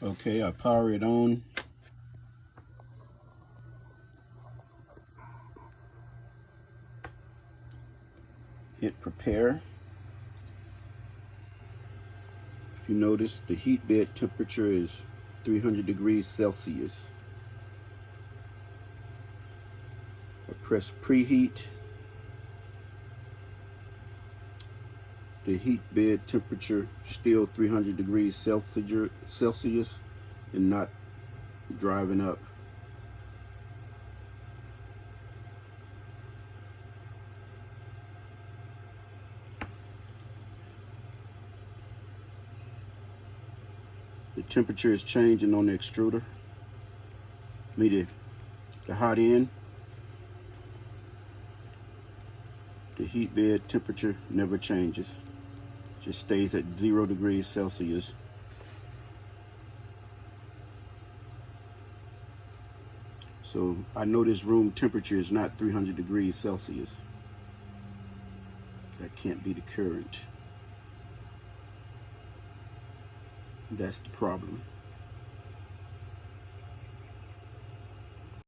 Okay, I power it on. Hit prepare. If you notice, the heat bed temperature is 300 degrees Celsius. I press preheat. The heat bed temperature still 300 degrees Celsius and not driving up. The temperature is changing on the extruder. The hot end. The heat bed temperature never changes. Just stays at 0 degrees Celsius. So I know this room temperature is not 300 degrees Celsius. That can't be the current. That's the problem.